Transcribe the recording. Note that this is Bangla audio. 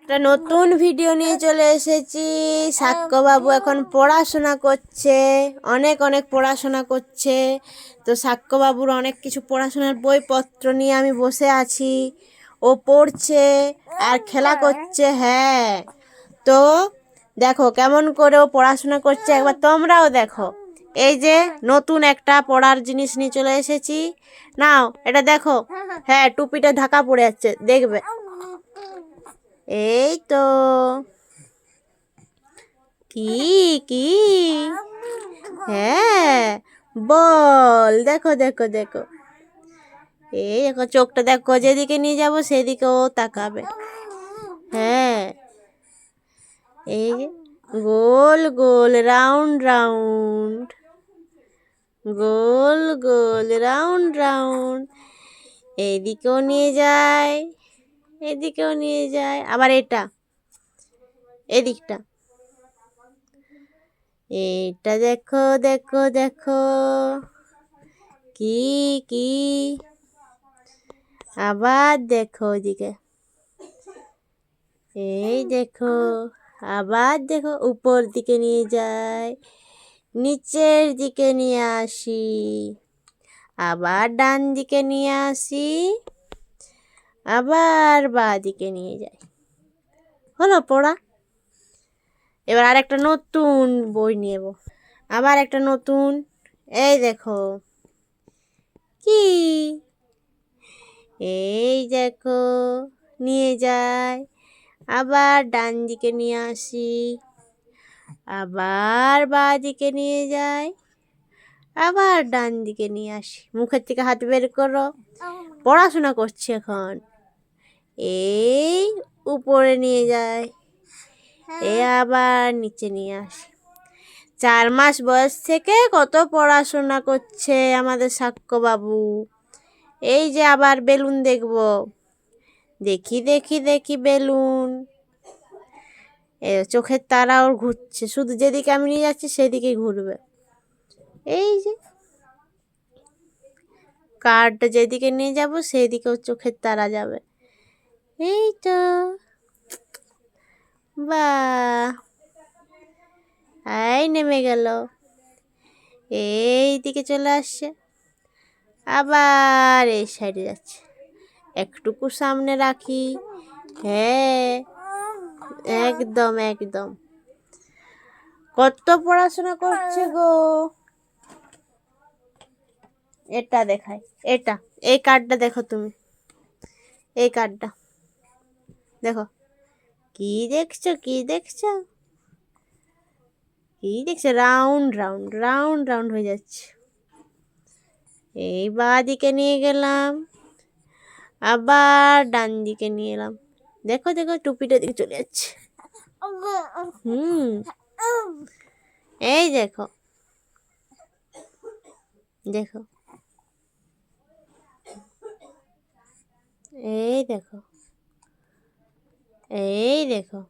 একটা নতুন ভিডিও নিয়ে চলে এসেছি। সাক্ষ্য বাবু এখন পড়াশোনা করছে, অনেক অনেক পড়াশোনা করছে। তো সাক্ষ্য বাবুর অনেক কিছু পড়াশোনার বইপত্র নিয়ে আমি বসে আছি। ও পড়ছে আর খেলা করছে। হ্যাঁ, তো দেখো কেমন করে ও পড়াশোনা করছে, একবার তোমরাও দেখো। এই যে নতুন একটা পড়ার জিনিস নিয়ে চলে এসেছি, নাও এটা দেখো। হ্যাঁ, টুপিটা ঢাকা পড়ে যাচ্ছে, দেখবে। এই তো কি কি হ্যাঁ, বল। দেখো দেখো দেখো, এই দেখো চোখটা দেখো, যেদিকে নিয়ে যাব সেদিকে ও তাকাবে। হ্যাঁ, এই যে গোল গোল রাউন্ড রাউন্ড, গোল গোল রাউন্ড রাউন্ড, এইদিকেও নিয়ে যায়, এদিকেও নিয়ে যায়, আবার এটা এদিকটা। এটা দেখো দেখো দেখো, কি কি আবার দেখো ওদিকে, এই দেখো, আবার দেখো উপর দিকে নিয়ে যায়, নিচের দিকে নিয়ে আসি, আবার ডান দিকে নিয়ে আসি, আবার বাঁ দিকে নিয়ে যাই। হলো পড়া। এবার আর একটা নতুন বই নেব, আবার একটা নতুন। এই দেখো কি, এই দেখো, নিয়ে যায়, আবার ডান দিকে নিয়ে আসি, আবার বাঁ দিকে নিয়ে যাই, আবার ডান দিকে নিয়ে আসি। মুখের থেকে হাত বের করো, পড়াশোনা করছি এখন। এই উপরে নিয়ে যায়, এ আবার নিচে নিয়ে আসি। 4 মাস বয়স থেকে কত পড়াশোনা করছে আমাদের সাক্ষ্য বাবু। এই যে আবার বেলুন দেখব, দেখি দেখি দেখি বেলুন, চোখের তারা ওর ঘুরছে, শুধু যেদিকে আমি নিয়ে যাচ্ছি সেদিকেই ঘুরবে। এই যে কারটা যেদিকে নিয়ে যাব সেদিকে ওর চোখের তারা যাবে। এই তো, বাহ, এই নেমে গেল, এই দিকে চলে আসছে, আবার এই সাইডে যাচ্ছে। একটুকু সামনে রাখি। হ্যাঁ, একদম একদম, কত পড়াশোনা করছে গো। এটা দেখাই, এটা, এই কার্ডটা দেখো তুমি, এই কার্ডটা দেখো। কি দেখছো কি দেখছো কি দেখছো, রাউন্ড রাউন্ড রাউন্ড রাউন্ড হয়ে যাচ্ছে। এই বাঁ দিকে নিয়ে গেলাম, আবার ডান দিকে নিয়ে এলাম। দেখো দেখো টুপিটা দিকে চলে যাচ্ছে। এই দেখো দেখো, এই দেখো, এই দেখো।